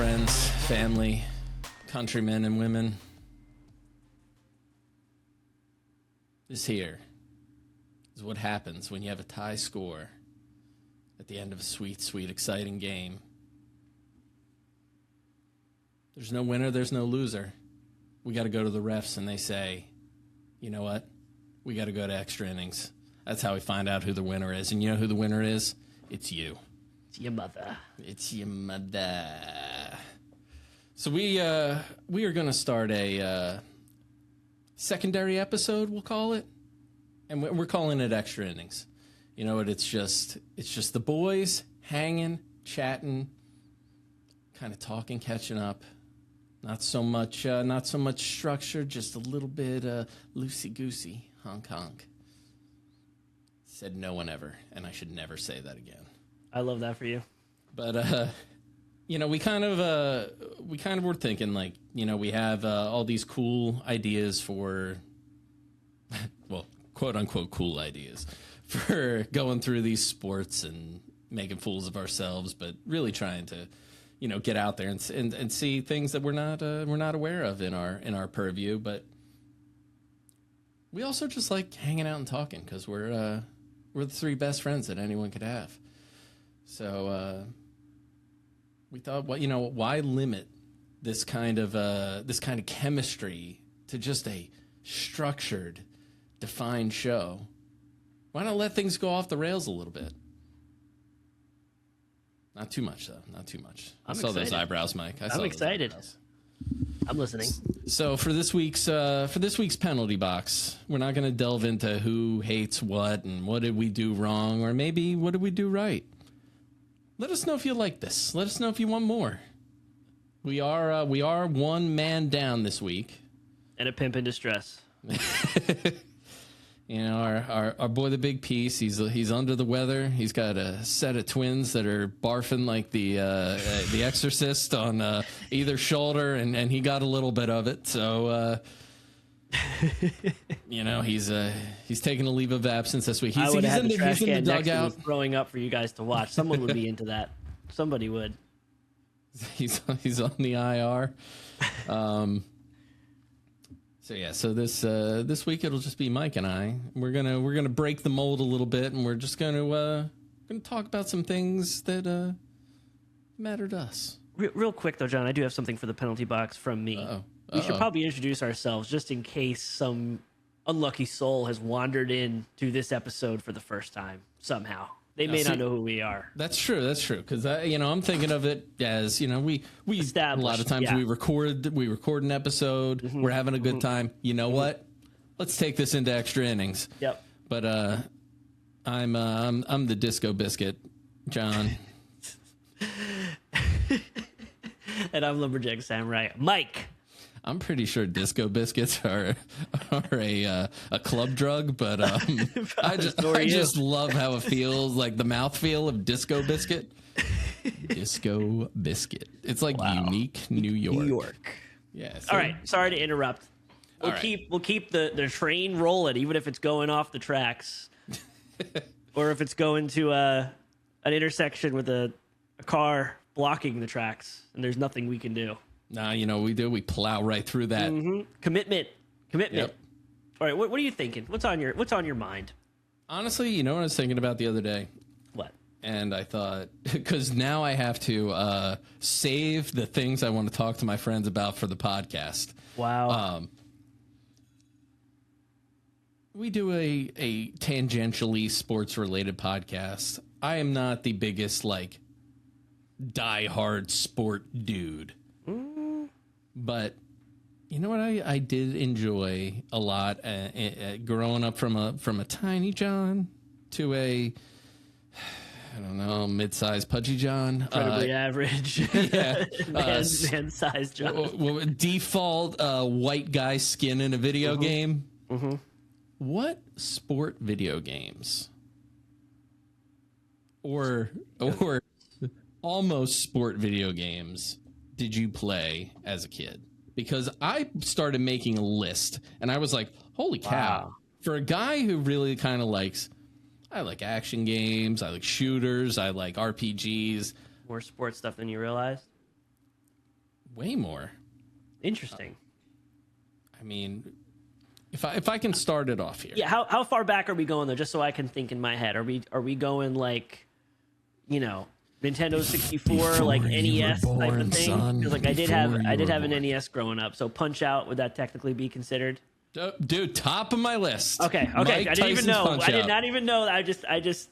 friends, family, countrymen and women. This here is what happens when you have a tie score at the end of a sweet, sweet, exciting game. There's no winner, there's no loser. We got to go to the refs and they say, you know what? We got to go to extra innings. That's how we find out who the winner is. And you know who the winner is? It's you. It's your mother. It's your mother. So we are going to start a secondary episode, we'll call it. And we're calling it Extra Innings. You know what? It's just the boys hanging, chatting, kind of talking, catching up. Not so much structure, just a little bit loosey-goosey, honk. Said no one ever, and I should never say that again. I love that for you. But you know, we kind of were thinking, like, you know, we have all these cool ideas for, well, quote unquote cool ideas for going through these sports and making fools of ourselves, but really trying to, you know, get out there and see things that we're not aware of in our purview. But we also just like hanging out and talking because we're the three best friends that anyone could have. So we thought, well, you know, why limit this kind of chemistry to just a structured, defined show? Why not let things go off the rails a little bit? Not too much, though. Not too much. I saw those eyebrows, Mike. I'm excited. I'm listening. So for this week's penalty box, we're not going to delve into who hates what and what did we do wrong, or maybe what did we do right. Let us know if you like this. Let us know if you want more. We are one man down this week, and a pimp in distress. You know, our boy, the Big Piece, he's under the weather. He's got a set of twins that are barfing like the Exorcist on either shoulder, and he got a little bit of it. So, you know, he's taking a leave of absence this week. I would have had the trash can next to me dugout, throwing up for you guys to watch. Someone would be into that. Somebody would. He's on the IR. So yeah, so this week it'll just be Mike and I. We're gonna break the mold a little bit, and we're just gonna talk about some things that matter to us. Real quick though, John, I do have something for the penalty box from me. We should probably introduce ourselves just in case some unlucky soul has wandered in to this episode for the first time somehow. They may not know who we are. That's true. Because you know, I'm thinking of it as, you know, we a lot of times we record an episode. Mm-hmm. We're having a good time. You know what? Let's take this into extra innings. Yep. But I'm the Disco Biscuit, John. And I'm Lumberjack Samurai, Mike. I'm pretty sure Disco Biscuits are a club drug, but I just love how it feels, like the mouthfeel of Disco Biscuit. Disco Biscuit. It's like unique New York. New York. Yeah. So, all right. Sorry to interrupt. We'll keep the train rolling, even if it's going off the tracks, or if it's going to an intersection with a car blocking the tracks, and there's nothing we can do. Nah, you know what we do? We plow right through that. Mm-hmm. Commitment. Yep. All right, what are you thinking? What's on your mind? Honestly, you know what I was thinking about the other day? What? And I thought, because now I have to save the things I want to talk to my friends about for the podcast. Wow. We do a tangentially sports-related podcast. I am not the biggest, like, die-hard sport dude. But you know what I did enjoy a lot growing up from a tiny John to a, I don't know, mid-sized pudgy John. Incredibly average. Yeah. Man-sized John. Default white guy skin in a video game. Mm-hmm. What sport video games or almost sport video games did you play as a kid? Because I started making a list and I was like, holy cow. Wow. For a guy who really kind of likes, I like action games, I like shooters, I like RPGs. More sports stuff than you realized? Way more. Interesting. I mean, if I can start it off here. Yeah, how far back are we going though? Just so I can think in my head. Are we going like, Nintendo 64, like NES type of thing? Because like I did have an NES growing up. So Punch Out, would that technically be considered? Dude, top of my list. Okay. Mike I didn't even know. Punch I did Out. not even know. I just.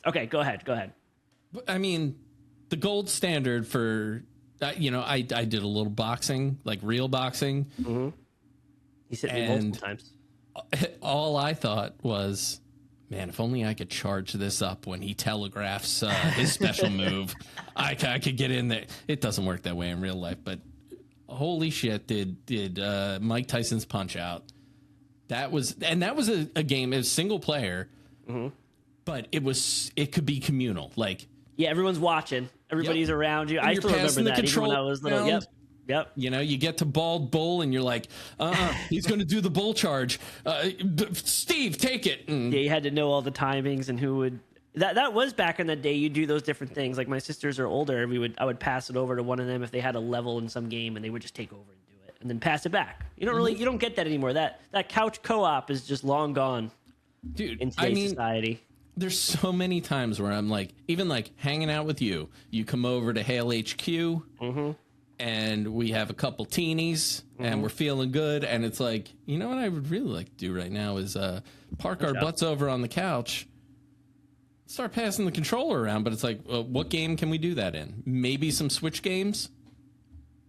Okay, go ahead. I mean, the gold standard for, I did a little boxing, like real boxing. Mm-hmm. He said me multiple times. All I thought was, man, if only I could charge this up when he telegraphs his special move, I could get in there. It doesn't work that way in real life, but holy shit, did Mike Tyson's Punch Out. That was a game. It was single player, but it could be communal. Like, yeah, everyone's watching. Everybody's around you. I still remember that even when I was little. Yep. You get to bald bull and you're like, he's going to do the bull charge. Steve, take it. And yeah, you had to know all the timings and who would. That was back in the day. You do those different things. Like my sisters are older. I would pass it over to one of them if they had a level in some game, and they would just take over and do it, and then pass it back. You don't get that anymore. That couch co-op is just long gone, dude. In today's society. There's so many times where I'm like, even like hanging out with you. You come over to Hale HQ. And we have a couple teenies, and we're feeling good. And it's like, you know what I would really like to do right now is park our butts over on the couch, start passing the controller around. But it's like, what game can we do that in? Maybe some Switch games.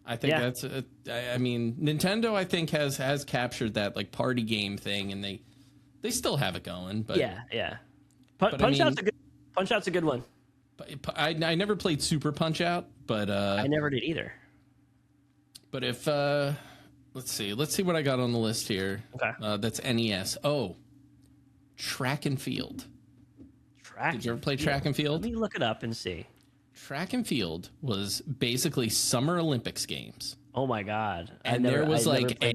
I think that's. I mean, Nintendo, I think has captured that like party game thing, and they still have it going. But yeah. Punch Out's a good one. I never played Super Punch Out, but I never did either. But if let's see what I got on the list here. Okay, that's NES. Oh, track and field. Did you ever play track and field? Let me look it up and see. Track and field was basically Summer Olympics games. Oh my god! And there was like a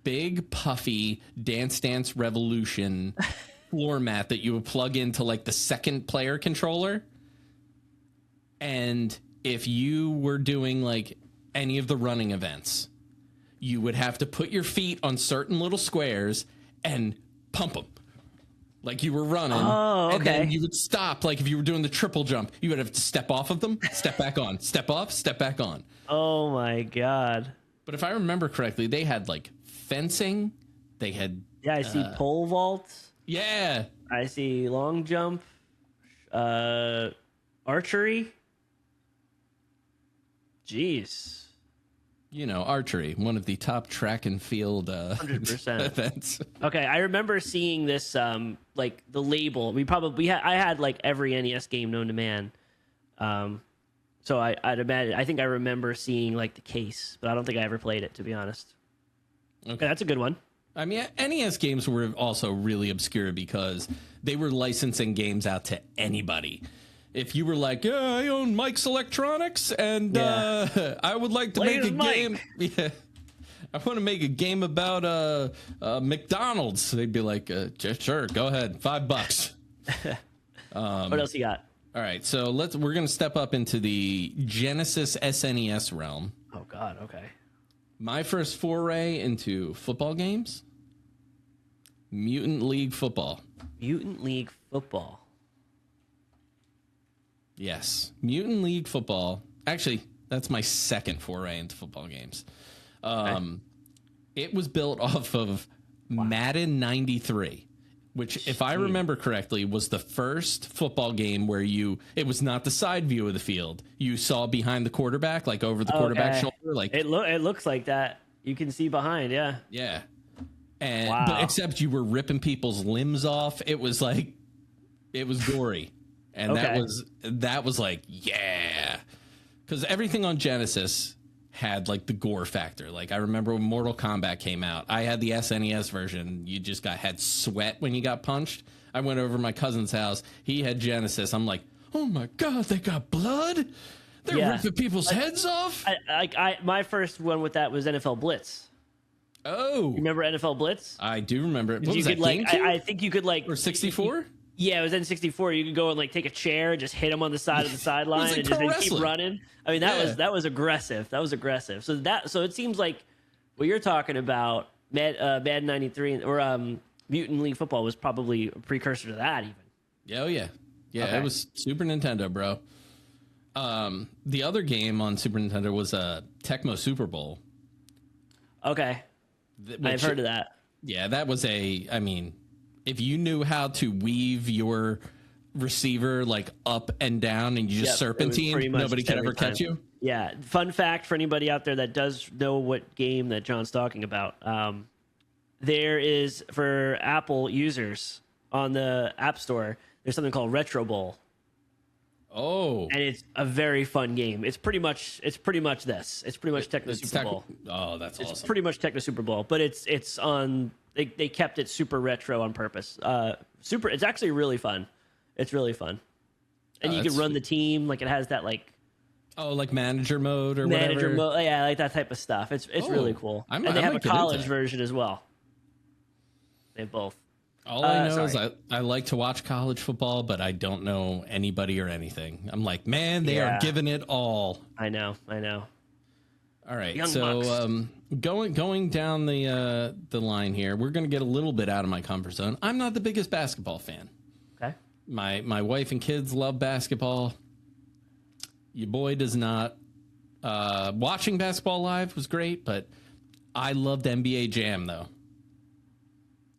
big puffy Dance Dance Revolution floor mat that you would plug into like the second player controller. And if you were doing like any of the running events, you would have to put your feet on certain little squares and pump them like you were running. Oh, okay. And then you would stop. Like if you were doing the triple jump, you would have to step off of them, step back on, step off, step back on. Oh my god. But if I remember correctly, they had like fencing. They had I see pole vault. Yeah. I see long jump, archery. Jeez. Archery, one of the top track and field 100% events. Okay, I remember seeing this, like the label. I had like every NES game known to man. So I'd imagine. I think I remember seeing like the case, but I don't think I ever played it, to be honest. Okay, that's a good one. I mean, NES games were also really obscure because they were licensing games out to anybody. If you were like, yeah, I own Mike's Electronics, and I would like to make a game. Yeah, I want to make a game about McDonald's. They'd be like, sure, go ahead, $5. What else you got? All right, so we're gonna step up into the Genesis SNES realm. Oh God, okay. My first foray into football games, Mutant League Football. Mutant League Football. Yes, Mutant League Football. Actually, that's my second foray into football games. It was built off of Madden 93, which, if I remember correctly, was the first football game where it was not the side view of the field. You saw behind the quarterback, like over the quarterback shoulder. Like it looks like that. You can see behind, yeah. Yeah. But except you were ripping people's limbs off. It was like, it was gory. And that was like, yeah. Because everything on Genesis had like the gore factor. Like I remember when Mortal Kombat came out, I had the SNES version. You just had sweat when you got punched. I went over to my cousin's house. He had Genesis. I'm like, oh my God, they got blood? They're ripping people's heads off? My first one with that was NFL Blitz. Oh. You remember NFL Blitz? I do remember it. What was that, I think you could like... Or 64? Yeah, it was N64. You could go and like take a chair, just hit him on the side of the sideline, like and just then keep wrestling. running. I mean, that was aggressive. That was aggressive. So it seems like what you're talking about, Madden 93 or Mutant League Football was probably a precursor to that even. Oh yeah, Okay. It was Super Nintendo, bro. The other game on Super Nintendo was Tecmo Super Bowl. Okay, I've heard of that. Yeah, that was I mean, if you knew how to weave your receiver like up and down and you just serpentine, nobody could ever catch you. Yeah. Fun fact for anybody out there that does know what game that John's talking about. There is, for Apple users on the App Store, there's something called Retro Bowl. Oh, And it's a very fun game. It's pretty much this. It's pretty much Tecmo Super Bowl. Oh, that's awesome. It's pretty much Tecmo Super Bowl, but it's on. They kept it super retro on purpose. It's actually really fun. It's really fun, and you can run the team. Like it has that like like manager mode or manager whatever. mode. Yeah, like that type of stuff. It's really cool. And they have a college version as well. They have both. All I know is I like to watch college football, but I don't know anybody or anything. I'm like, man, they are giving it all. I know. All right, Young so going down the line here, we're going to get a little bit out of my comfort zone. I'm not the biggest basketball fan. Okay. My wife and kids love basketball. Your boy does not. Watching basketball live was great, but I loved NBA Jam though.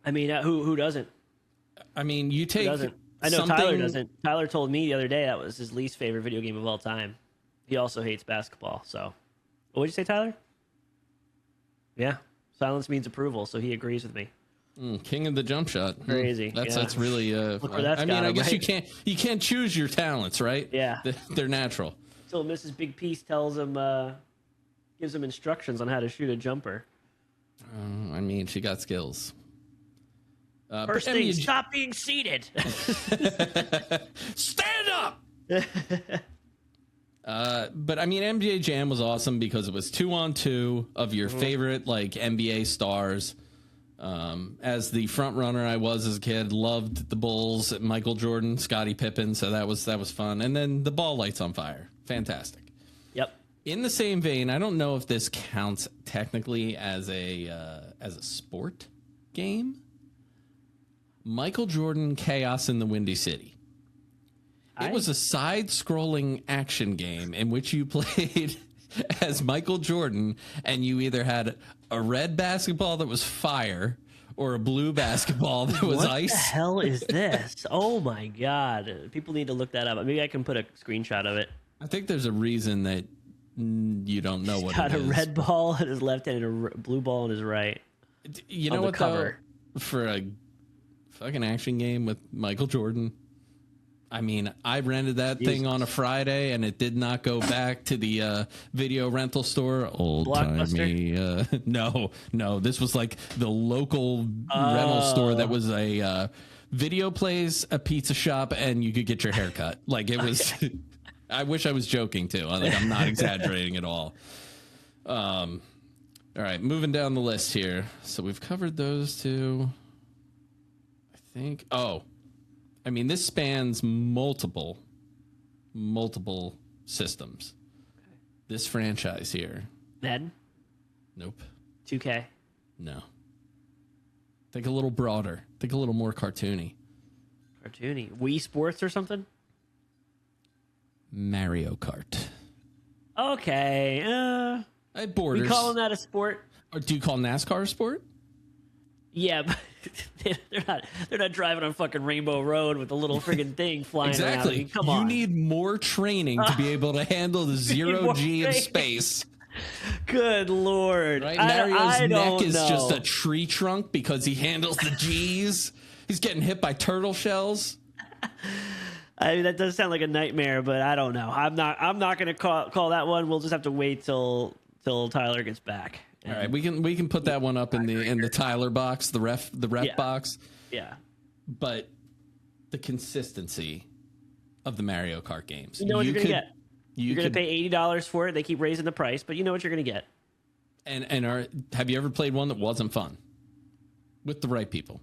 I mean, who doesn't? I mean, you take. Doesn't? I know Tyler doesn't. Tyler told me the other day that was his least favorite video game of all time. He also hates basketball. So, what did you say, Tyler? Yeah, silence means approval. So he agrees with me. King of the jump shot. Crazy. That's really. Look where that's I mean, got I him, guess right? you can't choose your talents, right? Yeah, they're natural. So Mrs. Big Piece tells him, gives him instructions on how to shoot a jumper. I mean, she got skills. First thing, stop being seated. Stand up. But I mean, NBA Jam was awesome because it was 2-on-2 of your favorite like NBA stars. As the front runner I was as a kid, loved the Bulls, Michael Jordan, Scottie Pippen, so that was fun. And then the ball lights on fire, fantastic. Yep. In the same vein, I don't know if this counts technically as a sport game. Michael Jordan Chaos in the Windy City. It was a side-scrolling action game in which you played as Michael Jordan, and you either had a red basketball that was fire or a blue basketball that was ice. What the hell is this? Oh my god! People need to look that up. Maybe I can put a screenshot of it. I think there's a reason that you don't know what it is. Got a red ball in his left hand and a blue ball in his right. You know what, though? For a fucking action game with Michael Jordan, I mean, I rented that thing on a Friday, and it did not go back to the video rental store. Old-timey. No. This was like the local rental store that was a video place, a pizza shop, and you could get your hair cut. Like, it was... I wish I was joking, too. Like, I'm not exaggerating at all. All right, moving down the list here. So we've covered those two. I think... I mean, this spans multiple systems. Okay. This franchise here. Madden? Nope. 2K? No. Think a little broader. Think a little more cartoony. Cartoony? Wii Sports or something? Mario Kart. Okay. Borders. We calling that a sport? Or do you call NASCAR a sport? Yeah, but they're not driving on fucking Rainbow Road with a little friggin' thing flying around. I mean, come on. You need more training to be able to handle the zero G of space. Good Lord. Right? Mario's neck is just a tree trunk because he handles the G's. He's getting hit by turtle shells. I mean, that does sound like a nightmare, but I don't know. I'm not going to call that one. We'll just have to wait till Tyler gets back. All right, we can put that one up in the Tyler box, the ref box. Yeah. But the consistency of the Mario Kart games. You know what you're going to get. You're going to pay $80 for it. They keep raising the price, but you know what you're going to get. And have you ever played one that wasn't fun with the right people?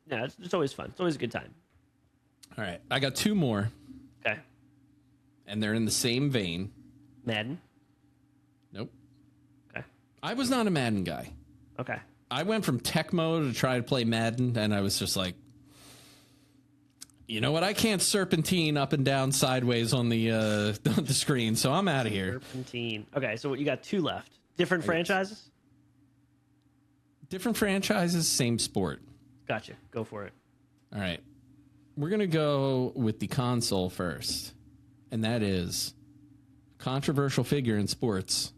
Yeah, it's always fun. It's always a good time. All right, I got 2 more. Okay. And they're in the same vein. Madden. Nope. Okay. I was not a Madden guy. Okay. I went from Tecmo to try to play Madden, and I was just like, you know what? I can't serpentine up and down sideways on the on the screen, so I'm out of here. Serpentine. Okay, so you got 2 left. Different franchises? Different franchises, same sport. Gotcha. Go for it. All right. We're going to go with the console first, and that is controversial figure in sports,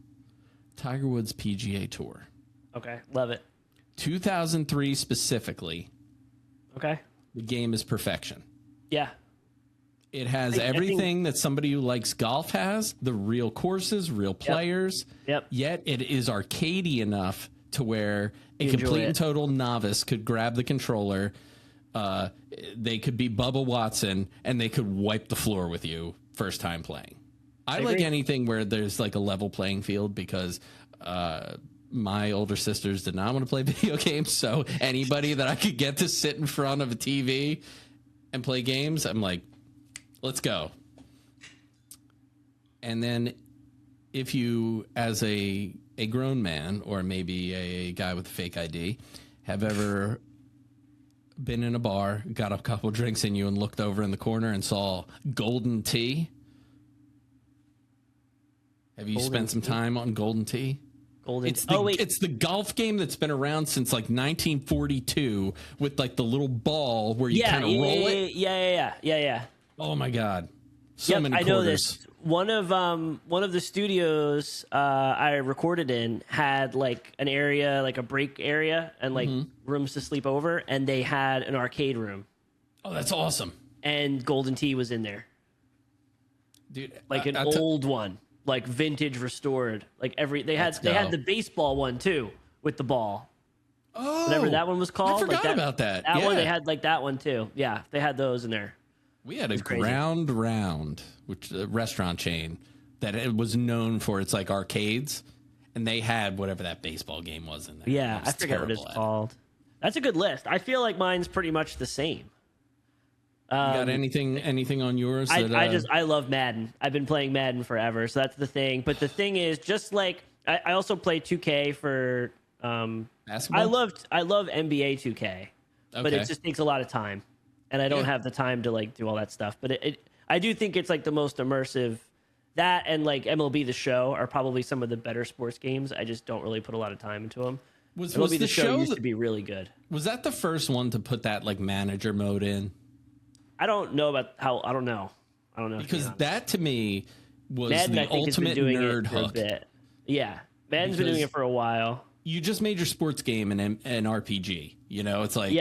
Tiger Woods PGA Tour. Okay, love it. 2003 specifically. Okay. The game is perfection. Yeah. It has everything that somebody who likes golf has, the real courses, real players. Yep. Yet it is arcadey enough to where a complete and total novice could grab the controller. They could be Bubba Watson and they could wipe the floor with you first time playing. I like anything where there's like a level playing field because my older sisters did not want to play video games. So anybody that I could get to sit in front of a TV and play games, I'm like, let's go. And then if you, as a grown man or maybe a guy with a fake ID, have ever been in a bar, got a couple drinks in you and looked over in the corner and saw Golden Tee? Have you spent some time on Golden Tee? It's the golf game that's been around since like 1942 with like the little ball where you kind of roll it. Yeah. Oh my God. So many quarters. I know this. One of the studios I recorded in had like an area, like a break area and like rooms to sleep over. And they had an arcade room. Oh, that's awesome. And Golden Tee was in there. Dude, like an old one. Like vintage restored, like they had the baseball one too with the ball. Oh, whatever that one was called. I forgot about that. That one they had like that one too. Yeah, they had those in there. We had a Ground Round, which is a restaurant chain that it was known for its like arcades, and they had whatever that baseball game was in there. Yeah, I forget what it's called. That's a good list. I feel like mine's pretty much the same. You got anything on yours? I love Madden. I've been playing Madden forever, so that's the thing. But the thing is, just like I also play 2K for basketball. I love NBA 2K, but it just takes a lot of time, and I don't have the time to like do all that stuff. But I do think it's like the most immersive. That and like MLB The Show are probably some of the better sports games. I just don't really put a lot of time into them. MLB The Show used to be really good. Was that the first one to put that like manager mode in? I don't know about how. I don't know. Because that to me was Madden, the ultimate nerd hook. Yeah, Madden's been doing it for a while. You just made your sports game an RPG. You know, it's like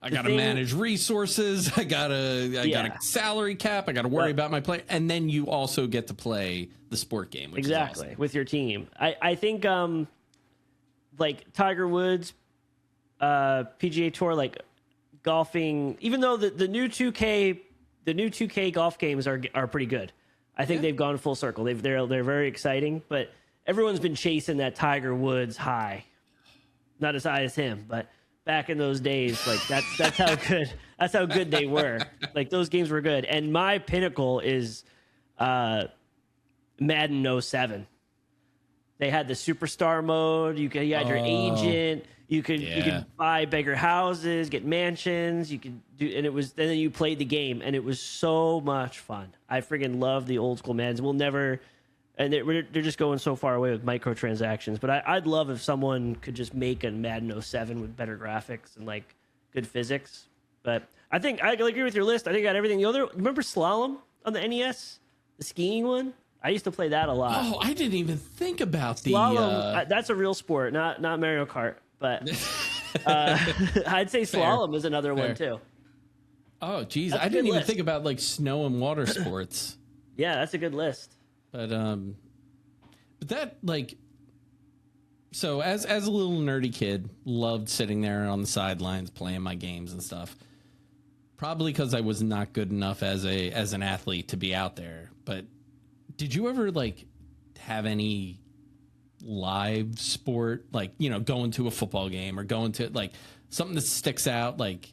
I got to manage resources. I got a salary cap. I got to worry about my play, and then you also get to play the sport game, which is awesome. With your team. I think like Tiger Woods, PGA Tour, like. Golfing, even though the new 2K golf games are pretty good. I think they've gone full circle. They're very exciting, but everyone's been chasing that Tiger Woods high. Not as high as him, but back in those days, like that's how good they were. Like those games were good. And my pinnacle is Madden 07. They had the superstar mode. You had your agent. You could buy bigger houses, get mansions. You could do, and then you played the game, and it was so much fun. I friggin' love the old school Maddens. We'll never, and they're just going so far away with microtransactions. But I'd love if someone could just make a Madden 07 with better graphics and like good physics. But I think I agree with your list. I think I got everything. Remember Slalom on the NES, the skiing one? I used to play that a lot. Oh, I didn't even think about Slalom. That's a real sport, not Mario Kart. But I'd say slalom is another one too. Oh, geez, I didn't even think about like snow and water sports. Yeah, that's a good list. But that like, so as a little nerdy kid, loved sitting there on the sidelines playing my games and stuff. Probably because I was not good enough as an athlete to be out there. But did you ever like have any live sport, like, you know, going to a football game or going to like something that sticks out? Like,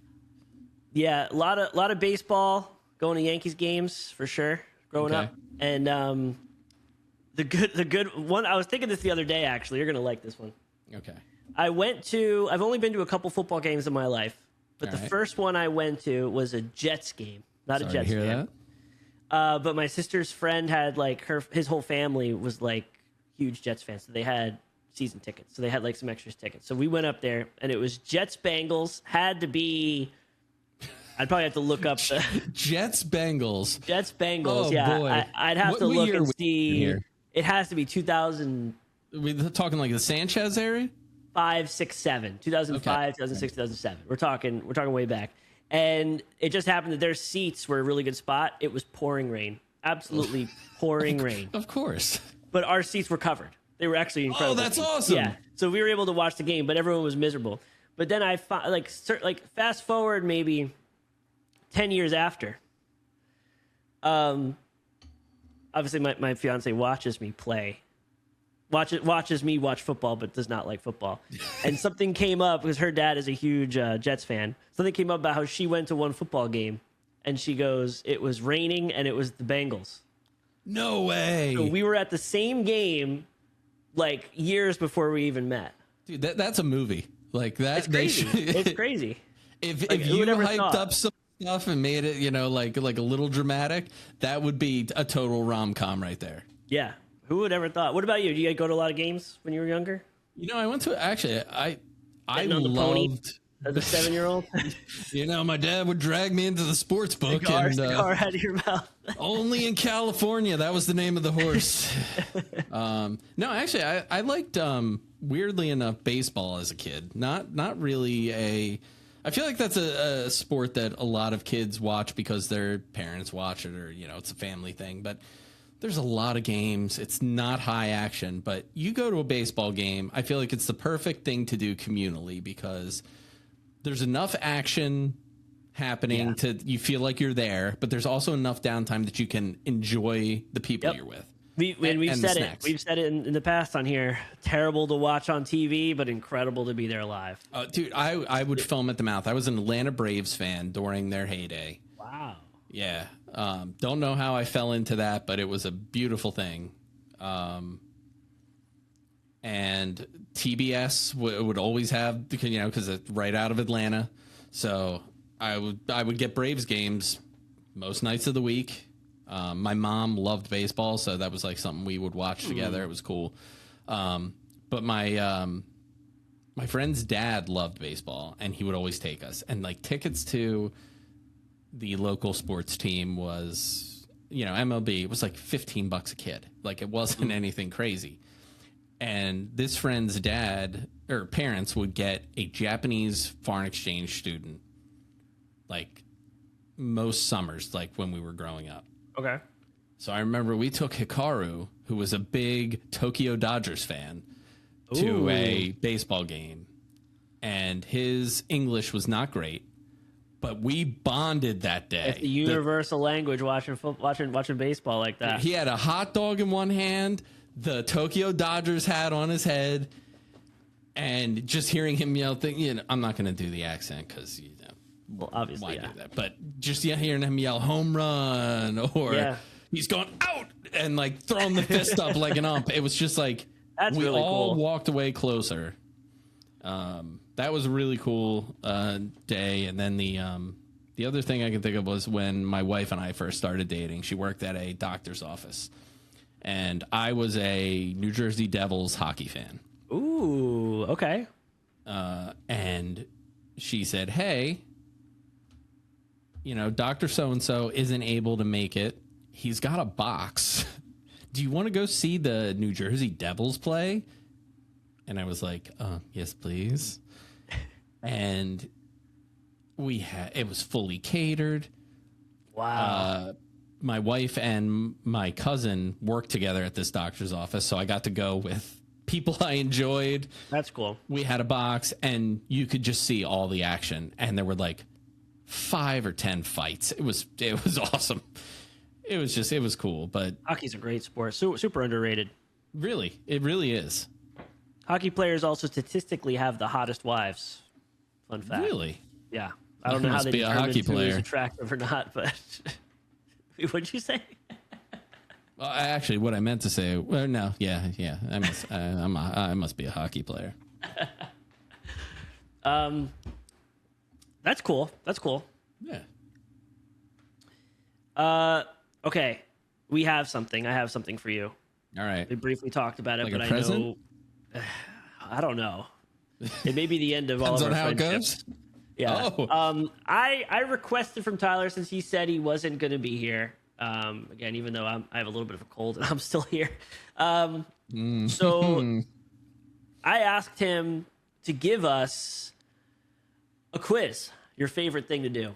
yeah, a lot of baseball, going to Yankees games for sure growing up. And the good one, I was thinking this the other day, actually. You're going to like this one. Okay. I've only been to a couple football games in my life, but All the right. first one I went to was a Jets game, not Sorry a Jets to hear fan. that. But my sister's friend had like his whole family was like huge Jets fans, so they had season tickets. So they had like some extra tickets. So we went up there, and it was Jets Bengals. Had to be. I'd probably have to look up the Jets Bengals. Jets Bengals. Oh, yeah, boy. I'd have to What look year and we see. here? It has to be 2005, We're talking like the Sanchez area. 6, 7, 2005, Okay. 2006, 2007. We're talking way back. And it just happened that their seats were a really good spot. It was pouring rain, absolutely pouring rain. Of course. But our seats were covered. They were actually incredible. Oh, that's seats. awesome. Yeah. So we were able to watch the game, but everyone was miserable. But then I fast forward maybe 10 years after. Obviously my fiance watches me play. Watches me watch football, but does not like football. And something came up because her dad is a huge Jets fan. Something came up about how she went to one football game, and she goes, "It was raining, and it was the Bengals." No way. So we were at the same game, like years before we even met. Dude, that's a movie. Like that. It's crazy. It's crazy. If Like, who you would ever hyped thought? up some stuff and made it, like a little dramatic, that would be a total rom-com right there. Yeah. Who would ever thought? What about you? Do you go to a lot of games when you were younger? I went to actually. I Getting on the pony loved. as a 7-year-old. My dad would drag me into the sports book, Cigar and out of your mouth. only in California. That was the name of the horse. No, actually, I liked weirdly enough baseball as a kid. Not really a. I feel like that's a sport that a lot of kids watch because their parents watch it, or it's a family thing. But there's a lot of games. It's not high action, but you go to a baseball game, I feel like it's the perfect thing to do communally because there's enough action happening to you feel like you're there, but there's also enough downtime that you can enjoy the people you're with. We've said it. We've said it in the past on here. Terrible to watch on TV, but incredible to be there live. Dude, I would foam at the mouth. I was an Atlanta Braves fan during their heyday. Wow. Yeah. Don't know how I fell into that, but it was a beautiful thing. And TBS would always have, because it's right out of Atlanta. So I would get Braves games most nights of the week. My mom loved baseball, so that was like something we would watch together. It was cool. But my friend's dad loved baseball, and he would always take us. And like tickets to the local sports team was, MLB, it was like $15 a kid. Like it wasn't anything crazy. And this friend's dad or parents would get a Japanese foreign exchange student like most summers, like when we were growing up. Okay. So I remember we took Hikaru, who was a big Tokyo Dodgers fan, to a baseball game. And his English was not great, but we bonded that day. It's the universal language watching baseball like that. He had a hot dog in one hand, the Tokyo Dodgers hat on his head, and just hearing him yell, I'm not going to do the accent because, well, obviously, why do that? But just hearing him yell home run or he's going out and like throwing the fist up like an ump. It was just like we really all cool. walked away closer. That was a really cool day. And then the other thing I can think of was when my wife and I first started dating. She worked at a doctor's office, and I was a New Jersey Devils hockey fan. Ooh, okay. And she said, "Hey, Dr. So-and-so isn't able to make it. He's got a box. Do you want to go see the New Jersey Devils play?" And I was like, yes, please. And it was fully catered. Wow. My wife and my cousin worked together at this doctor's office, so I got to go with people I enjoyed. That's cool. We had a box, and you could just see all the action, and there were like 5 or 10 fights. It was awesome. It was cool, but Hockey's a great sport. Super underrated. really, it really is. Hockey players also statistically have the hottest wives. Fun fact. Really? Yeah. I don't know how Must they be a determine hockey who is player. attractive or not, but what'd you say? Well, actually, what I meant to say. Well, no, yeah. I must be a hockey player. That's cool. That's cool. Yeah. Okay. We have something. I have something for you. All right. We briefly talked about it, Like but a I present? know. I don't know. It may be the end of all of Depends our on how it friendships. goes. Yeah. Oh. I requested from Tyler since he said he wasn't going to be here. Again, even though I have a little bit of a cold and I'm still here. So I asked him to give us a quiz, your favorite thing to do.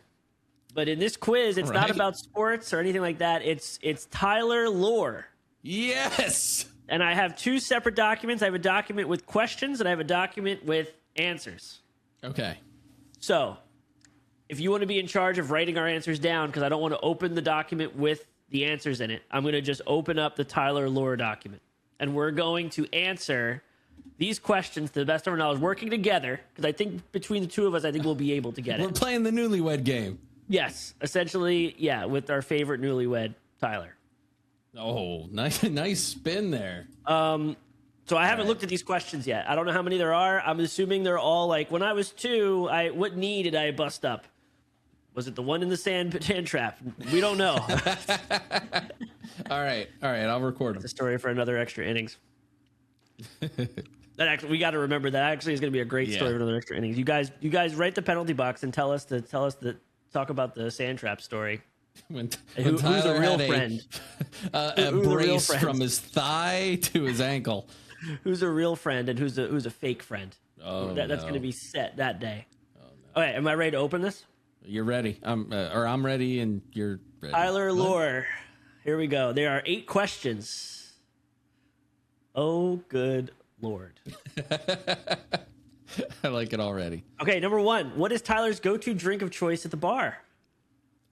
But in this quiz, it's not Right. about sports or anything like that. It's Tyler lore. Yes. And I have two separate documents. I have a document with questions and I have a document with answers. Okay. So, if you want to be in charge of writing our answers down, because I don't want to open the document with the answers in it, I'm going to just open up the Tyler lore document. And we're going to answer these questions to the best of our knowledge, working together, because I think between the two of us, I think we'll be able to get We're it. playing the newlywed game. Yes, essentially, yeah, with our favorite newlywed, Tyler. Oh, nice spin there. So I haven't looked at these questions yet. I don't know how many there are. I'm assuming they're all like, when I was 2, what knee did I bust up? Was it the one in the sand trap? We don't know. All right. I'll record them. It's a story for another extra innings. That actually, we got to remember that actually is going to be a great story for another extra innings. You guys write the penalty box and tell us to talk about the sand trap story. When Who's Tyler a real had friend? a Who's a real brace friend? from his thigh to his ankle. Who's a real friend and who's a fake friend? Oh, That's going to be set that day. All right, am I ready to open this? You're ready. I'm ready, and you're ready. Tyler lore. Here we go. There are 8 questions. Oh, good Lord. I like it already. Okay, number 1. What is Tyler's go-to drink of choice at the bar?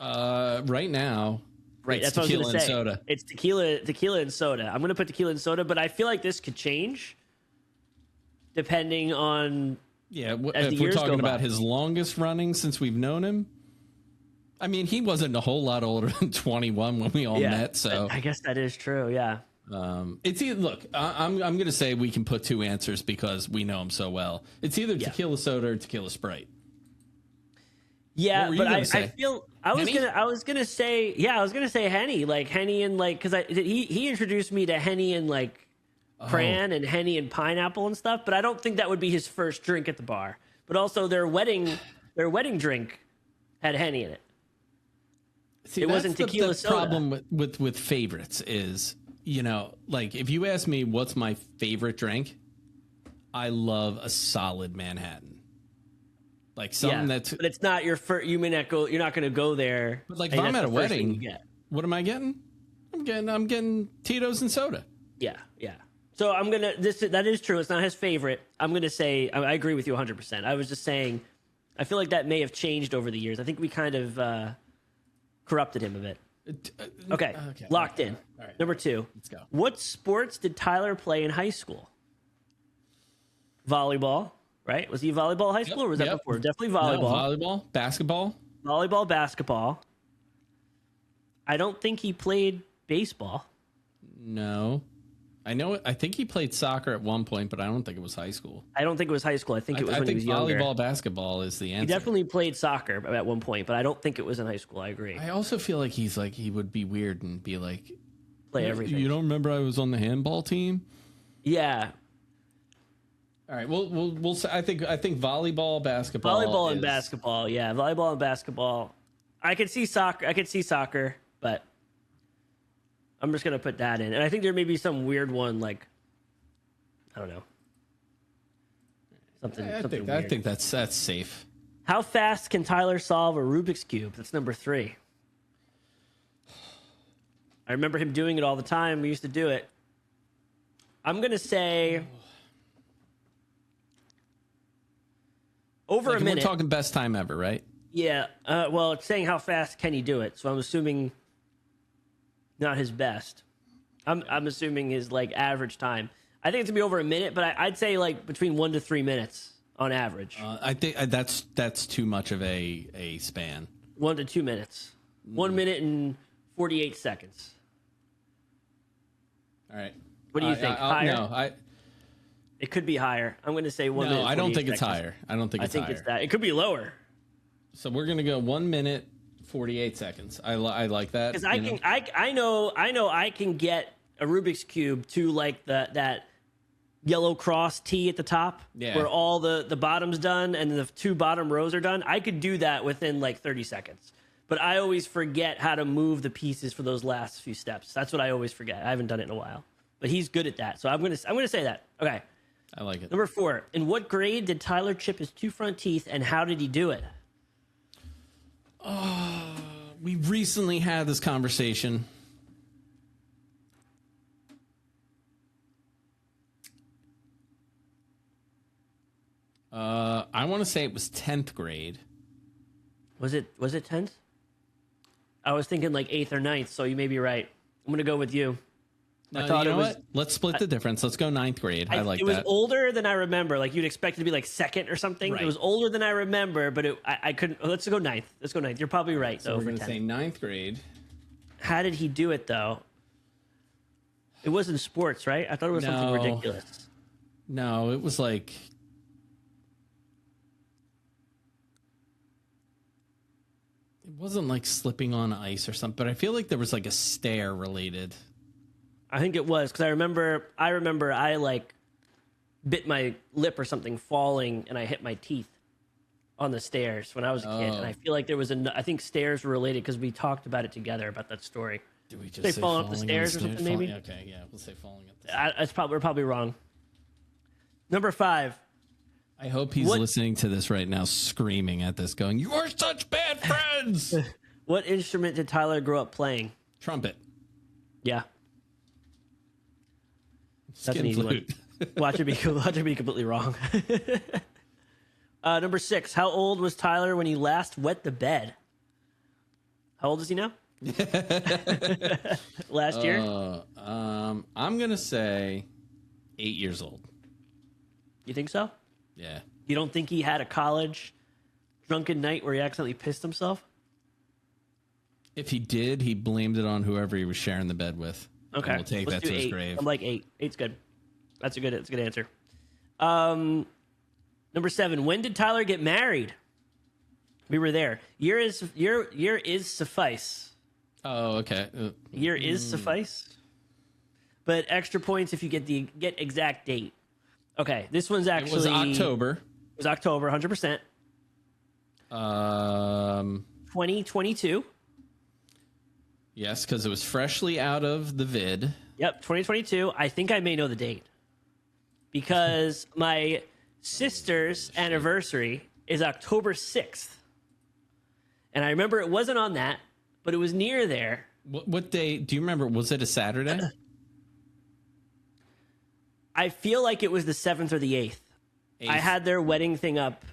Right now, Right, it's that's what I tequila was going and to say. soda. It's tequila and soda. I'm going to put tequila and soda, but I feel like this could change depending on Yeah, as the if we're years go talking about by. his longest running since we've known him. I mean, he wasn't a whole lot older than 21 when we all met, so I guess that is true. Yeah. it's either. Look, I'm going to say we can put 2 answers because we know him so well. It's either tequila soda or tequila Sprite. Yeah, What were you but gonna I say? feel I was Henny? gonna say Henny, like Henny and like because he introduced me to Henny and like cran and Henny and pineapple and stuff, but I don't think that would be his first drink at the bar. But also their wedding drink had Henny in it. See, It that's wasn't tequila the soda. problem with favorites is, like if you ask me what's my favorite drink, I love a solid Manhattan. Like something that's but it's not your first. You may not go. You're not going to go there. But like and if I'm that's at a the first thing wedding, you get. what am I getting? I'm getting Tito's and soda. Yeah. So I'm gonna. That is true. It's not his favorite. I'm gonna say I agree with you 100%. I was just saying, I feel like that may have changed over the years. I think we kind of corrupted him a bit. Okay, locked in. All right. Number 2. Let's go. What sports did Tyler play in high school? Volleyball, right? Was he volleyball in high school or was that before? Definitely volleyball. No, volleyball, basketball. Volleyball, basketball. I don't think he played baseball. No, I know. I think he played soccer at one point, but I don't think it was high school. I don't think it was high school. I think it was I when he think was younger. volleyball, basketball is the answer. He definitely played soccer at one point, but I don't think it was in high school. I agree. I also feel like he would be weird and be like, Play everything. You don't remember I was on the handball team? Yeah. All right. We'll say, I think volleyball, basketball. Volleyball and basketball. Yeah. Volleyball and basketball. I could see soccer, but I'm just going to put that in. And I think there may be some weird one, like, I don't know. Something weird. I think that's safe. How fast can Tyler solve a Rubik's Cube? That's number 3. I remember him doing it all the time. We used to do it. I'm going to say over a minute. We're talking best time ever, right? Yeah. Well, it's saying how fast can he do it. So I'm assuming not his best. I'm assuming his like average time. I think it's gonna be over a minute, but I'd say like between 1 to 3 minutes on average. I think that's too much of a span. 1 to 2 minutes. 1 minute and 48 seconds. All right. What do you think? Higher? No, it could be higher. I'm going to say 1 minute. No, I don't think it's higher. I don't think it's higher. I think it's that. It could be lower. So we're going to go 1 minute 48 seconds. I like that because I know I can get a Rubik's Cube to like that yellow cross T at the top, where all the bottom's done and the 2 bottom rows are done. I could do that within like 30 seconds. But I always forget how to move the pieces for those last few steps. That's what I always forget. I haven't done it in a while. But he's good at that. So I'm gonna say that. Okay. I like it. Number 4. In what grade did Tyler chip his 2 front teeth, and how did he do it? We recently had this conversation. I want to say it was 10th grade. Was it 10th? I was thinking like 8th or 9th, so you may be right. I'm going to go with you. I thought it was. What? Let's split the difference. Let's go 9th grade. I like that. It was older than I remember. Like you'd expect it to be like 2nd or something. Right. It was older than I remember, but I couldn't. Let's go 9th. Let's go 9th. You're probably right, so though. We're going to say 9th grade. How did he do it, though? It wasn't sports, right? I thought it was something ridiculous. No, it was like... It wasn't like slipping on ice or something, but I feel like there was like a stair related. I think it was, because I remember I like bit my lip or something falling, and I hit my teeth on the stairs when I was a kid. And I feel like there was I think stairs were related because we talked about it together about that story. Did we just say falling up the stairs or something, maybe? Okay, yeah, we'll say falling up the stairs. We're probably wrong. Number 5. I hope he's listening to this right now, screaming at this, going, "You are such bad friends!" What instrument did Tyler grow up playing? Trumpet. Yeah. That's an easy one. Watch it be completely wrong. Number 6. How old was Tyler when he last wet the bed? How old is he now? Last year? I'm going to say 8 years old. You think so? Yeah. You don't think he had a college drunken night where he accidentally pissed himself? If he did, he blamed it on whoever he was sharing the bed with. Okay. We'll take that to his grave. I'm like 8. 8's good. That's a good answer. Number 7. When did Tyler get married? We were there. Year is suffice. Oh, okay. Year is suffice. But extra points if you get exact date. Okay, this one's actually... It was October. It was October, 100%. 2022. Yes, because it was freshly out of the vid. Yep, 2022. I think I may know the date. Because my sister's anniversary is October 6th. And I remember it wasn't on that, but it was near there. What day? Do you remember? Was it a Saturday? I feel like it was the 7th or the 8th. I had their wedding thing up.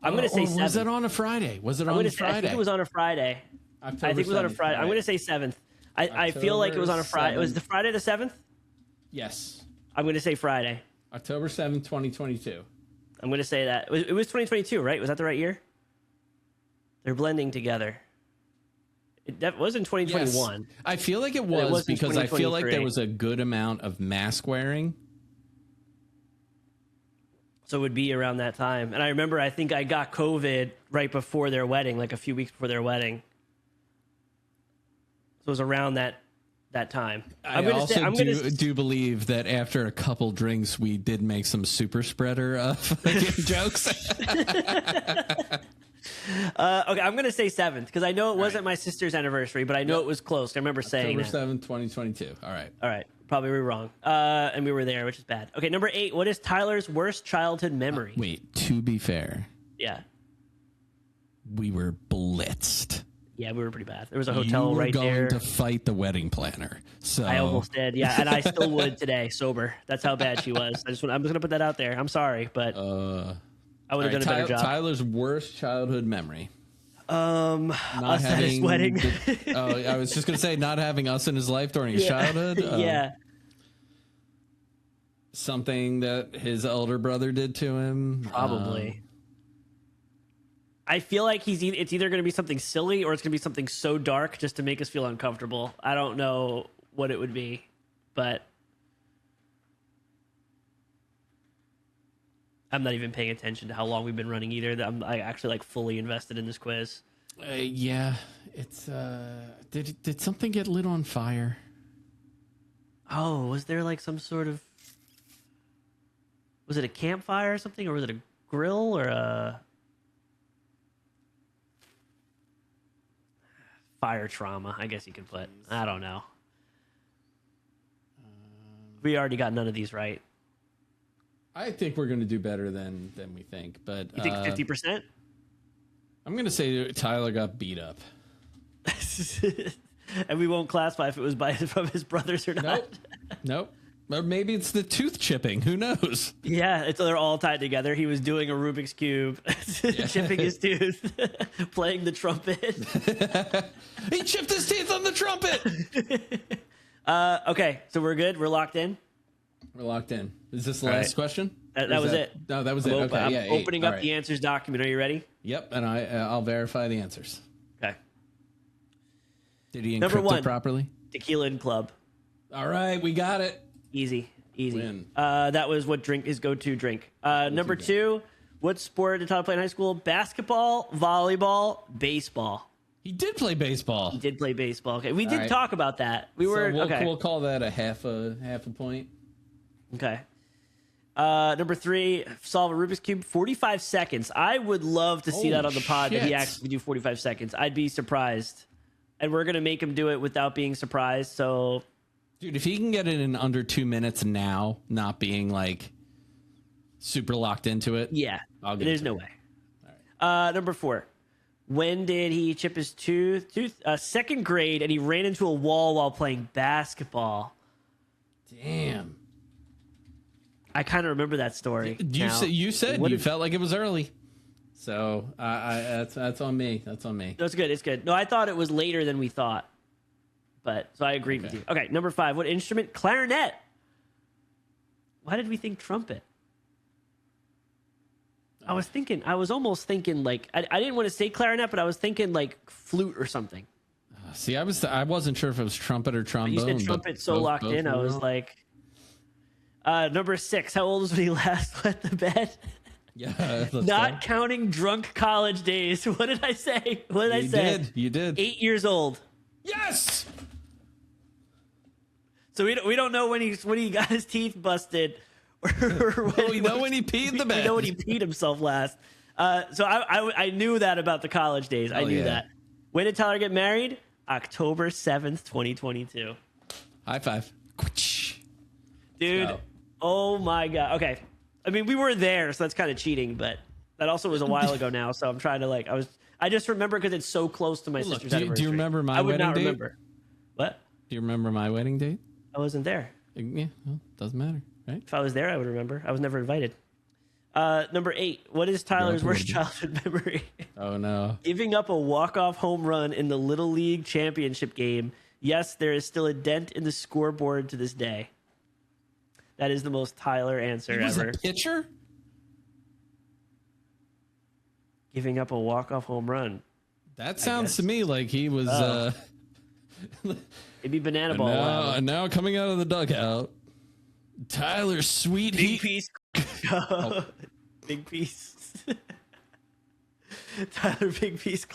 I'm going to say 7th. Was it on a Friday? Was it on a Friday? I think it was on a Friday. I think it was on a Friday. I'm going to say 7th. I feel like it was on a Friday. 7th. It was the Friday the 7th? Yes. I'm going to say Friday. October 7th, 2022. I'm going to say that. It was 2022, right? Was that the right year? They're blending together. That was in 2021. Yes. I feel like it was because I feel like there was a good amount of mask wearing. So it would be around that time. And I remember, I think I got COVID right before their wedding, like a few weeks before their wedding. So it was around that time. I do believe that after a couple drinks, we did make some super spreader jokes. Okay, I'm going to say 7th because I know it wasn't my sister's anniversary, but I know it was close. I remember saying October 7th, 2022. All right. Probably we were wrong. And we were there, which is bad. Okay, number 8. What is Tyler's worst childhood memory? Wait, to be fair. Yeah. We were blitzed. Yeah, we were pretty bad. There was a hotel right there. You were going to fight the wedding planner. So I almost did, yeah. And I still would today, sober. That's how bad she was. I'm just going to put that out there. I'm sorry, but I would have done a better job. Tyler's worst childhood memory. Us at his wedding. I was just going to say not having us in his life during his childhood. Yeah. something that his elder brother did to him. Probably. I feel like it's either going to be something silly or it's going to be something so dark just to make us feel uncomfortable. I don't know what it would be, but I'm not even paying attention to how long we've been running either. I'm actually like fully invested in this quiz. Yeah, it's did something get lit on fire? Oh, was there like some sort of, was it a campfire or something, or was it a grill or a fire trauma, I guess you could put. I don't know. We already got none of these right. I think we're going to do better than we think, but you think 50%? I'm going to say Tyler got beat up. And we won't classify if it was from his brothers or not. Nope. Or maybe it's the tooth chipping. Who knows? Yeah, they're all tied together. He was doing a Rubik's Cube, chipping his tooth, playing the trumpet. He chipped his teeth on the trumpet. Okay, so we're good. We're locked in. We're locked in. Is this the last question? That was it. No, that was it. Okay, I'm yeah. opening up the answers document. Are you ready? Yep, and I'll verify the answers. Okay. Did he encrypt it properly? Tequila and Club. All right, we got it. Easy. Win. That was what his go-to drink. Number 2, what sport did Tyler play in high school? Basketball, volleyball, baseball. He did play baseball. He did play baseball. Okay, we did talk about that. We'll call that a half a point. Okay. Number 3, solve a Rubik's Cube, 45 seconds. I would love to see that on the pod, that he actually do 45 seconds. I'd be surprised. And we're going to make him do it without being surprised, so... Dude, if he can get it in under 2 minutes now, not being, like, super locked into it... Yeah, there's no way. All right. Number 4, when did he chip his tooth? Second grade, and he ran into a wall while playing basketball. Damn. I kind of remember that story. You said you felt like it was early. So that's on me. That's on me. That's good. It's good. No, I thought it was later than we thought. So I agreed with you. Okay, number 5. What instrument? Clarinet. Why did we think trumpet? I was almost thinking like, I didn't want to say clarinet, but I was thinking like flute or something. See, I wasn't sure if it was trumpet or trombone. You said trumpet, so locked in. I was like, number 6. How old was when he last wet the bed? Yeah. Not counting drunk college days. What did I say? You did. 8 years old. Yes. So we don't know when he got his teeth busted, or we know when he peed the bed. We know when he peed himself last. So I knew that about the college days. I knew that. When did Tyler get married? October 7th, 2022. High five. Dude, oh my God. Okay. I mean, we were there, so that's kind of cheating, but that also was a while ago now, so I'm trying to I just remember because it's so close to my sister's anniversary. Do you remember my wedding date? I would not remember. What? Do you remember my wedding date? I wasn't there. Yeah, well, doesn't matter, right? If I was there, I would remember. I was never invited. Number 8. What is Tyler's worst childhood memory? Oh, no. Giving up a walk-off home run in the Little League championship game. Yes, there is still a dent in the scoreboard to this day. That is the most Tyler answer ever. Was a pitcher? Giving up a walk-off home run. That sounds to me like he was... It'd be banana ball. Now coming out of the dugout, Tyler Sweet Big piece. Big piece. Tyler Big piece.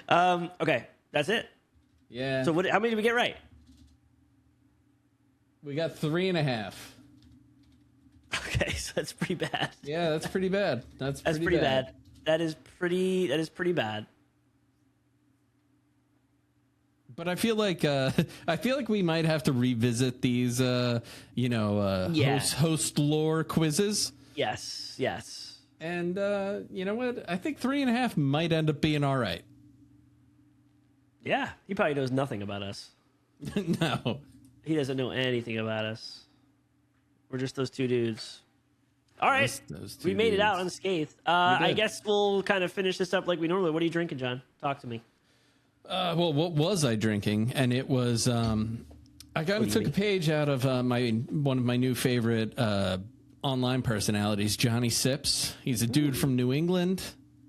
Okay, that's it. Yeah. So how many did we get right? We got 3.5. Okay, so that's pretty bad. Yeah, that's pretty bad. That's pretty bad. That is pretty bad. But I feel like we might have to revisit these host lore quizzes. Yes. And you know what? I think 3.5 might end up being all right. Yeah, he probably knows nothing about us. No. He doesn't know anything about us. We're just those two dudes. All right. We made it out unscathed. I guess we'll kind of finish this up like we normally. What are you drinking, John? Talk to me. Well, what was I drinking? And it was I kind of took a page out of one of my new favorite online personalities, Johnny Sips. He's a dude from New England,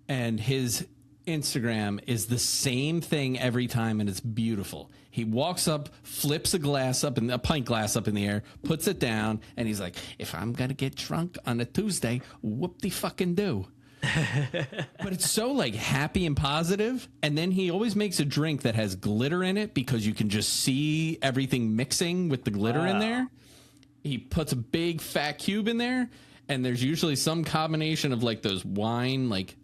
and his Instagram is the same thing every time, and it's beautiful. He walks up, flips a pint glass up in the air, puts it down, and he's like, "If I'm gonna get drunk on a Tuesday, whoop de fucking do." But it's so like happy and positive, and then he always makes a drink that has glitter in it because you can just see everything mixing with the glitter in there. He puts a big fat cube in there, and there's usually some combination of like those wine, like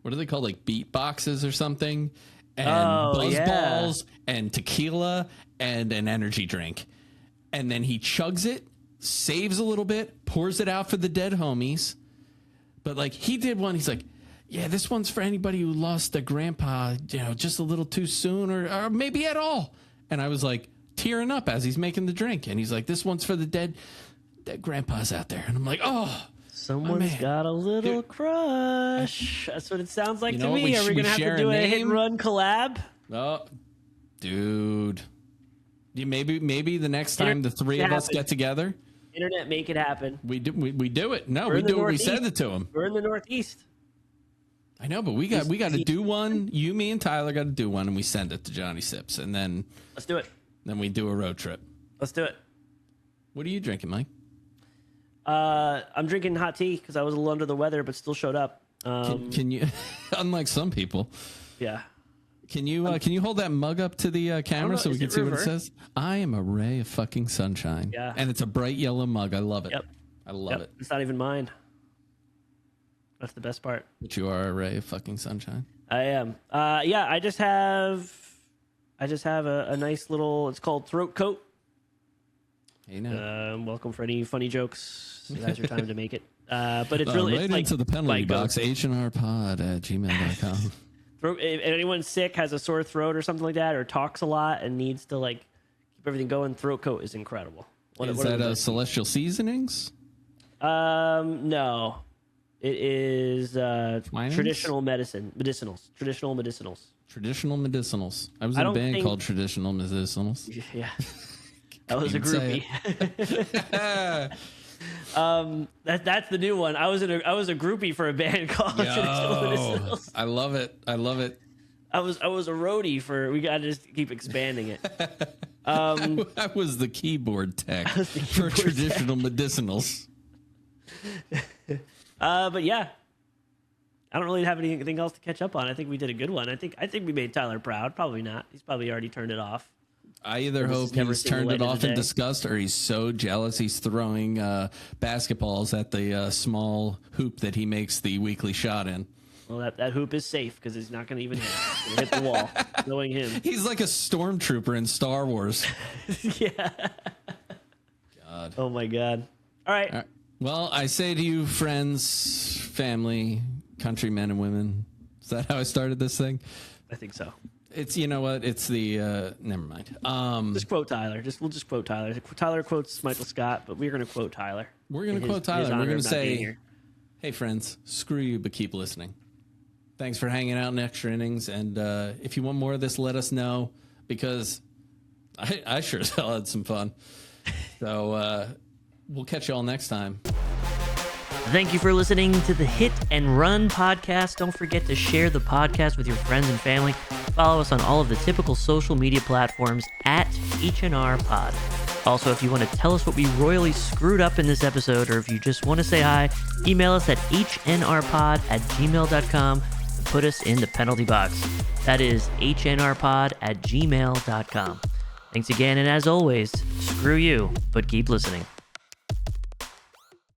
what are they called, like beat boxes or something, and buzz balls and tequila and an energy drink. And then he chugs it, saves a little bit, pours it out for the dead homies. But like he did one, he's like, "Yeah, this one's for anybody who lost their grandpa, just a little too soon or maybe at all." And I was like tearing up as he's making the drink, and he's like, "This one's for the dead grandpas out there." And I'm like, "Oh, someone's got a little crush." That's what it sounds like to me. We, Are we gonna have to do a hit and run collab? Oh, dude, maybe the next time the three of us get together. Internet, make it happen. We do it. No, we do it. We send it to him. We're in the Northeast. I know, but we got to do one. You, me, and Tyler got to do one, and we send it to Johnny Sips, and then let's do it. Then we do a road trip. Let's do it. What are you drinking, Mike? I'm drinking hot tea because I was a little under the weather, but still showed up. Can you, unlike some people? Yeah. Can you hold that mug up to the camera so we can see what it says? I am a ray of fucking sunshine. Yeah. And it's a bright yellow mug. I love it. Yep. I love it. It's not even mine. That's the best part. But you are a ray of fucking sunshine. I am. Yeah, I just have a nice little, it's called Throat Coat. Hey, now. Welcome for any funny jokes. Now's your time to make it. But it's really, right it's like, into the penalty box, hnrpod@gmail.com. If anyone's sick, has a sore throat or something like that, or talks a lot and needs to like keep everything going, Throat Coat is incredible. Is that Celestial Seasonings? No. It is traditional medicinals. Traditional medicinals. Traditional medicinals. I was in a band called Traditional Medicinals. Yeah. That was a groupie. That's the new one. I was a groupie for a band called Traditional Medicinals. I love it. I was a roadie for. We got to just keep expanding it. I was the keyboard tech for Traditional Medicinals. But yeah, I don't really have anything else to catch up on. I think we did a good one. I think we made Tyler proud. Probably not. He's probably already turned it off. I either hope he's turned it off in disgust, or he's so jealous he's throwing basketballs at the small hoop that he makes the weekly shot in. Well, that hoop is safe because it's not going to even hit. It's going to hit the wall, knowing him. He's like a stormtrooper in Star Wars. Yeah. God. Oh, my God. All right. Well, I say to you, friends, family, countrymen and women, is that how I started this thing? I think so. It's, you know what? It's the, never mind. Just quote Tyler. We'll just quote Tyler. Tyler quotes Michael Scott, but we're going to quote Tyler. We're going to quote Tyler. We're going to say, hey, friends, screw you, but keep listening. Thanks for hanging out in Extra Innings. And if you want more of this, let us know, because I sure as hell had some fun. So we'll catch you all next time. Thank you for listening to the Hit and Run podcast. Don't forget to share the podcast with your friends and family. Follow us on all of the typical social media platforms at HNR Pod. Also, if you want to tell us what we royally screwed up in this episode, or if you just want to say hi, email us at hnrpod@gmail.com and put us in the penalty box. That is hnrpod@gmail.com. Thanks again, and as always, screw you, but keep listening.